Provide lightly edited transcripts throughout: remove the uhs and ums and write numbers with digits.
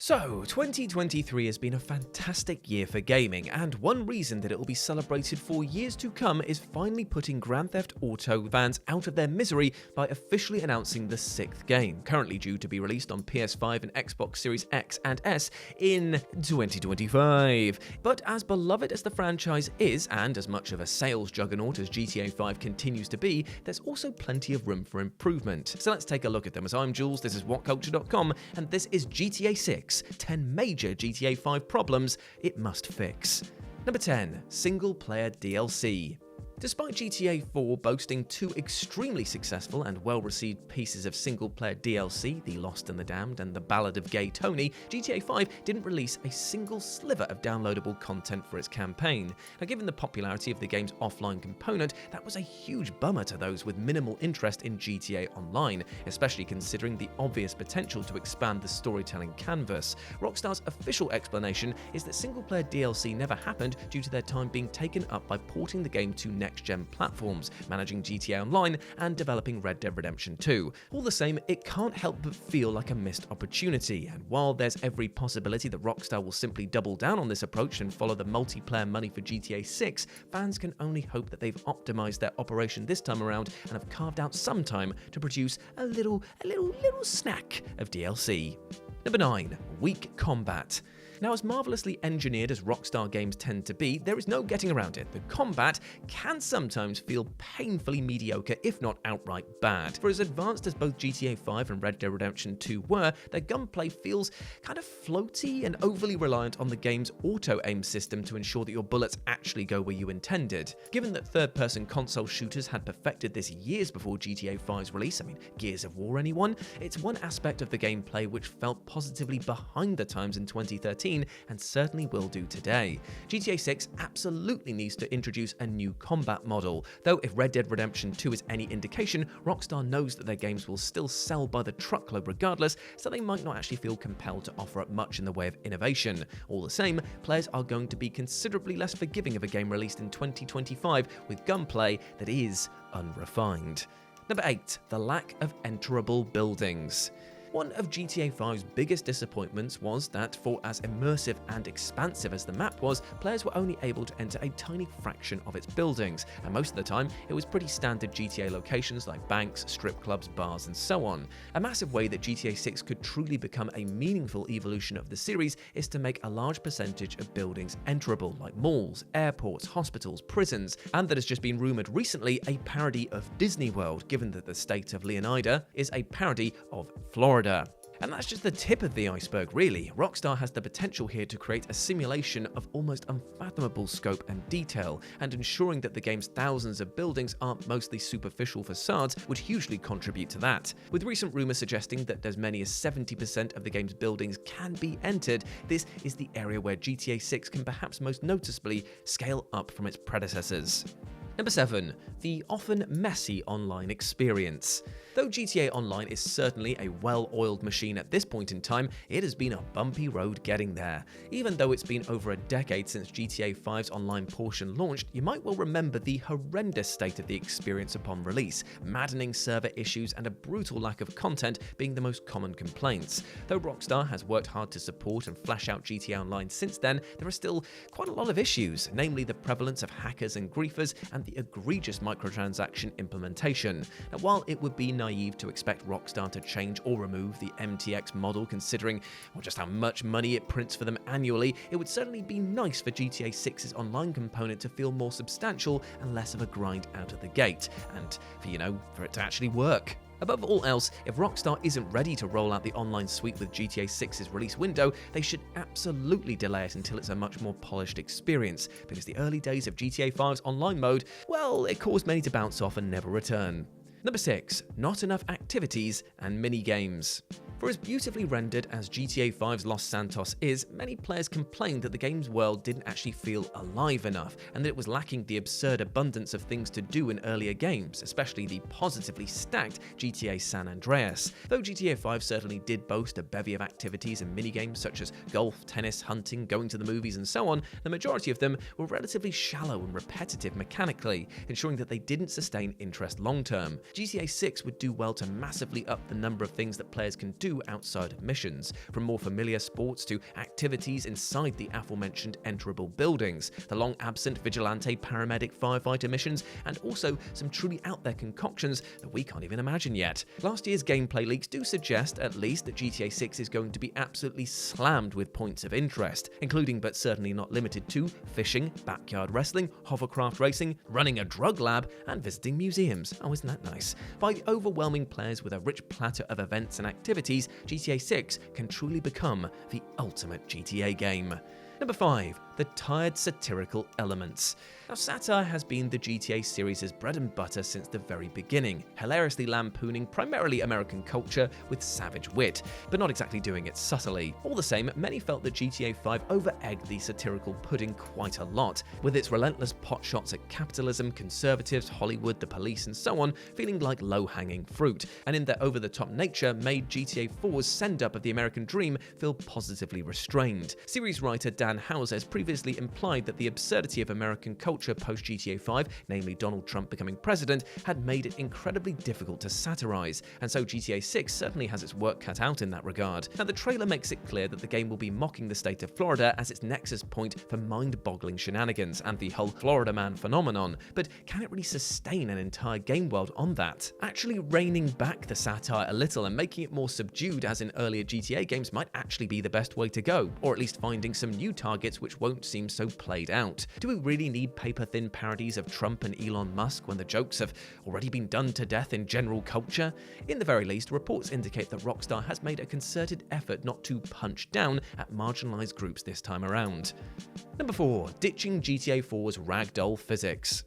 So, 2023 has been a fantastic year for gaming, and one reason that it will be celebrated for years to come is finally putting Grand Theft Auto fans out of their misery by officially announcing the 6th game, currently due to be released on PS5 and Xbox Series X and S in 2025. But as beloved as the franchise is, and as much of a sales juggernaut as GTA 5 continues to be, there's also plenty of room for improvement. So let's take a look at them. As I'm Jules, this is WhatCulture.com, and this is GTA 6. 10 major GTA 5 problems it must fix. Number 10. Single-player DLC. Despite GTA 4 boasting two extremely successful and well-received pieces of single-player DLC, The Lost and the Damned and The Ballad of Gay Tony, GTA 5 didn't release a single sliver of downloadable content for its campaign. Now, given the popularity of the game's offline component, that was a huge bummer to those with minimal interest in GTA Online, especially considering the obvious potential to expand the storytelling canvas. Rockstar's official explanation is that single-player DLC never happened due to their time being taken up by porting the game to next-gen platforms, managing GTA Online, and developing Red Dead Redemption 2. All the same, it can't help but feel like a missed opportunity, and while there's every possibility that Rockstar will simply double down on this approach and follow the multiplayer money for GTA 6, fans can only hope that they've optimized their operation this time around and have carved out some time to produce a little snack of DLC. Number 9. Weak combat. Now, as marvelously engineered as Rockstar games tend to be, there is no getting around it. The combat can sometimes feel painfully mediocre, if not outright bad. For as advanced as both GTA 5 and Red Dead Redemption 2 were, their gunplay feels kind of floaty and overly reliant on the game's auto-aim system to ensure that your bullets actually go where you intended. Given that third-person console shooters had perfected this years before GTA 5's release, Gears of War anyone? It's one aspect of the gameplay which felt positively behind the times in 2013, and certainly will do today. GTA 6 absolutely needs to introduce a new combat model, though if Red Dead Redemption 2 is any indication, Rockstar knows that their games will still sell by the truckload regardless, so they might not actually feel compelled to offer up much in the way of innovation. All the same, players are going to be considerably less forgiving of a game released in 2025 with gunplay that is unrefined. Number 8. The lack of enterable buildings. One of GTA 5's biggest disappointments was that, for as immersive and expansive as the map was, players were only able to enter a tiny fraction of its buildings, and most of the time it was pretty standard GTA locations like banks, strip clubs, bars, and so on. A massive way that GTA 6 could truly become a meaningful evolution of the series is to make a large percentage of buildings enterable, like malls, airports, hospitals, prisons, and that has just been rumoured recently a parody of Disney World, given that the state of Leonida is a parody of Florida. And that's just the tip of the iceberg, really. Rockstar has the potential here to create a simulation of almost unfathomable scope and detail, and ensuring that the game's thousands of buildings aren't mostly superficial facades would hugely contribute to that. With recent rumours suggesting that as many as 70% of the game's buildings can be entered, this is the area where GTA 6 can perhaps most noticeably scale up from its predecessors. Number 7. The often messy online experience. Though GTA Online is certainly a well-oiled machine at this point in time, it has been a bumpy road getting there. Even though it's been over a decade since GTA 5's online portion launched, you might well remember the horrendous state of the experience upon release, maddening server issues and a brutal lack of content being the most common complaints. Though Rockstar has worked hard to support and flesh out GTA Online since then, there are still quite a lot of issues, namely the prevalence of hackers and griefers and the egregious microtransaction implementation. Now, while it would be naive to expect Rockstar to change or remove the MTX model considering just how much money it prints for them annually, it would certainly be nice for GTA 6's online component to feel more substantial and less of a grind out of the gate, and for it to actually work. Above all else, if Rockstar isn't ready to roll out the online suite with GTA 6's release window, they should absolutely delay it until it's a much more polished experience, because the early days of GTA 5's online mode, well, it caused many to bounce off and never return. Number 6. Not enough activities and mini-games. For as beautifully rendered as GTA 5's Los Santos is, many players complained that the game's world didn't actually feel alive enough, and that it was lacking the absurd abundance of things to do in earlier games, especially the positively stacked GTA San Andreas. Though GTA 5 certainly did boast a bevy of activities and minigames such as golf, tennis, hunting, going to the movies, and so on, the majority of them were relatively shallow and repetitive mechanically, ensuring that they didn't sustain interest long-term. GTA 6 would do well to massively up the number of things that players can do do outside of missions, from more familiar sports to activities inside the aforementioned enterable buildings, the long-absent vigilante paramedic firefighter missions, and also some truly out-there concoctions that we can't even imagine yet. Last year's gameplay leaks do suggest, at least, that GTA 6 is going to be absolutely slammed with points of interest, including but certainly not limited to fishing, backyard wrestling, hovercraft racing, running a drug lab, and visiting museums. Oh, isn't that nice? By overwhelming players with a rich platter of events and activities, GTA 6 can truly become the ultimate GTA game. Number 5. The tired satirical elements. Now, satire has been the GTA series' bread and butter since the very beginning, hilariously lampooning primarily American culture with savage wit, but not exactly doing it subtly. All the same, many felt that GTA 5 over-egged the satirical pudding quite a lot, with its relentless potshots at capitalism, conservatives, Hollywood, the police, and so on, feeling like low-hanging fruit, and in their over-the-top nature made GTA 4's send-up of the American dream feel positively restrained. Series writer Dan Houser has previously implied that the absurdity of American culture post-GTA 5, namely Donald Trump becoming president, had made it incredibly difficult to satirize, and so GTA 6 certainly has its work cut out in that regard. Now, the trailer makes it clear that the game will be mocking the state of Florida as its nexus point for mind-boggling shenanigans and the whole Florida man phenomenon, but can it really sustain an entire game world on that? Actually reining back the satire a little and making it more subdued as in earlier GTA games might actually be the best way to go, or at least finding some new targets which won't seem so played out. Do we really need paper-thin parodies of Trump and Elon Musk when the jokes have already been done to death in general culture? In the very least, reports indicate that Rockstar has made a concerted effort not to punch down at marginalized groups this time around. Number 4. Ditching GTA 4's ragdoll physics.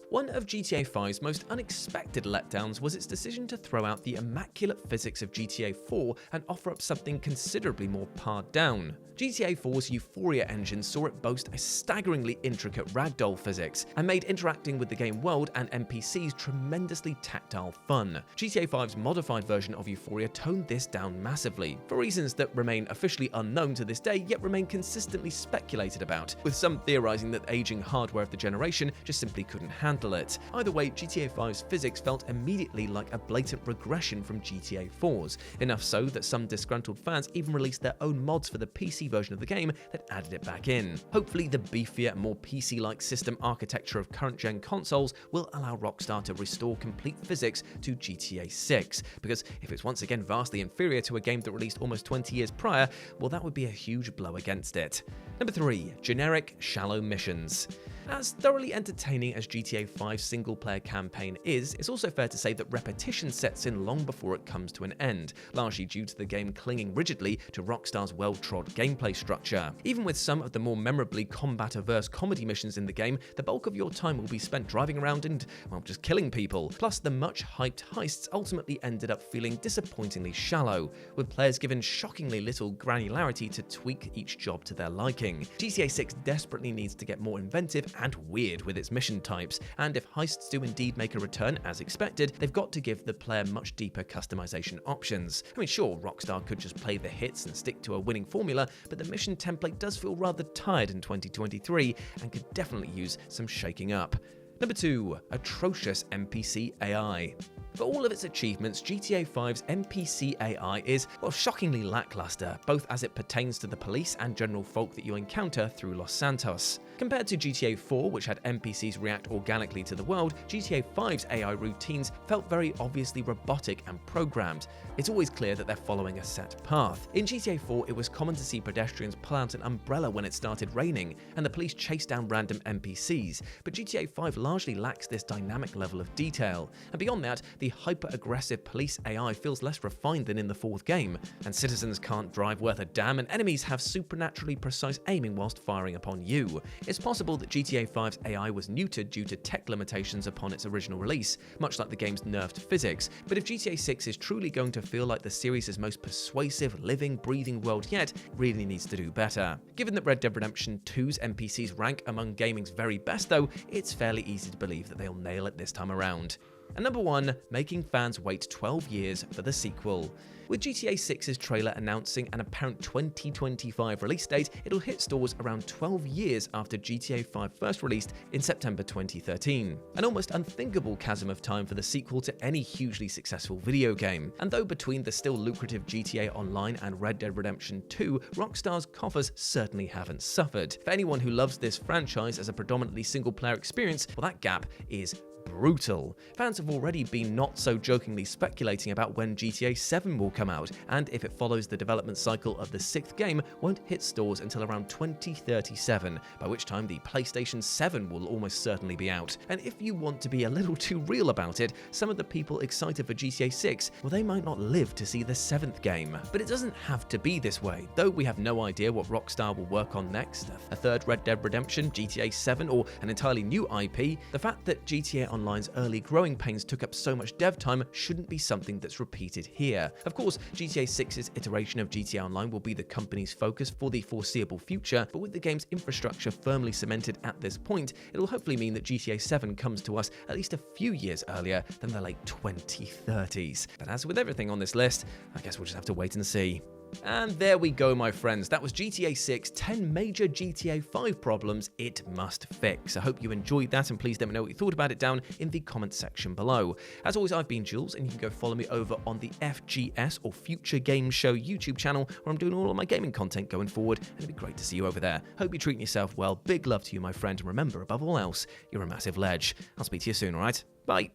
One of GTA 5's most unexpected letdowns was its decision to throw out the immaculate physics of GTA 4 and offer up something considerably more pared down. GTA 4's Euphoria engine saw it boast a staggeringly intricate ragdoll physics and made interacting with the game world and NPCs tremendously tactile fun. GTA 5's modified version of Euphoria toned this down massively, for reasons that remain officially unknown to this day yet remain consistently speculated about, with some theorizing that aging hardware of the generation just simply couldn't handle it. Either way, GTA 5's physics felt immediately like a blatant regression from GTA 4's, enough so that some disgruntled fans even released their own mods for the PC version of the game that added it back in. Hopefully, the beefier, more PC-like system architecture of current-gen consoles will allow Rockstar to restore complete physics to GTA 6, because if it's once again vastly inferior to a game that released almost 20 years prior, well, that would be a huge blow against it. Number 3. Generic, shallow missions. As thoroughly entertaining as GTA 5's single-player campaign is, it's also fair to say that repetition sets in long before it comes to an end, largely due to the game clinging rigidly to Rockstar's well-trod gameplay structure. Even with some of the more memorably combat-averse comedy missions in the game, the bulk of your time will be spent driving around and, well, just killing people. Plus, the much-hyped heists ultimately ended up feeling disappointingly shallow, with players given shockingly little granularity to tweak each job to their liking. GTA 6 desperately needs to get more inventive and weird with its mission types, and if heists do indeed make a return as expected, they've got to give the player much deeper customization options. I mean, sure, Rockstar could just play the hits and stick to a winning formula, but the mission template does feel rather tired in 2023 and could definitely use some shaking up. Number 2. Atrocious MPC AI. For all of its achievements, GTA 5's MPC AI is, well, shockingly lackluster, both as it pertains to the police and general folk that you encounter through Los Santos. Compared to GTA 4, which had NPCs react organically to the world, GTA 5's AI routines felt very obviously robotic and programmed. It's always clear that they're following a set path. In GTA 4, it was common to see pedestrians pull out an umbrella when it started raining, and the police chase down random NPCs, but GTA 5 largely lacks this dynamic level of detail. And beyond that, the hyper-aggressive police AI feels less refined than in the fourth game, and citizens can't drive worth a damn, and enemies have supernaturally precise aiming whilst firing upon you. It's possible that GTA 5's AI was neutered due to tech limitations upon its original release, much like the game's nerfed physics, but if GTA 6 is truly going to feel like the series' most persuasive, living, breathing world yet, it really needs to do better. Given that Red Dead Redemption 2's NPCs rank among gaming's very best though, it's fairly easy to believe that they'll nail it this time around. And number 1, making fans wait 12 years for the sequel. With GTA 6's trailer announcing an apparent 2025 release date, it'll hit stores around 12 years after GTA 5 first released in September 2013. An almost unthinkable chasm of time for the sequel to any hugely successful video game. And though between the still lucrative GTA Online and Red Dead Redemption 2, Rockstar's coffers certainly haven't suffered. For anyone who loves this franchise as a predominantly single-player experience, well, that gap is brutal. Fans have already been not so jokingly speculating about when GTA 7 will come out, and if it follows the development cycle of the 6th game, won't hit stores until around 2037, by which time the PlayStation 7 will almost certainly be out. And if you want to be a little too real about it, some of the people excited for GTA 6, well, they might not live to see the 7th game. But it doesn't have to be this way, though we have no idea what Rockstar will work on next, a third Red Dead Redemption, GTA 7, or an entirely new IP. The fact that GTA Online's early growing pains took up so much dev time shouldn't be something that's repeated here. Of course, GTA 6's iteration of GTA Online will be the company's focus for the foreseeable future, but with the game's infrastructure firmly cemented at this point, it'll hopefully mean that GTA 7 comes to us at least a few years earlier than the late 2030s. But as with everything on this list, I guess we'll just have to wait and see. And there we go, my friends. That was GTA 6, 10 major GTA 5 problems it must fix. I hope you enjoyed that, and please let me know what you thought about it down in the comment section below. As always, I've been Jules, and you can go follow me over on the FGS or Future Game Show YouTube channel, where I'm doing all of my gaming content going forward, and it'd be great to see you over there. Hope you're treating yourself well. Big love to you, my friend, and remember, above all else, you're a massive ledge. I'll speak to you soon, alright? Bye.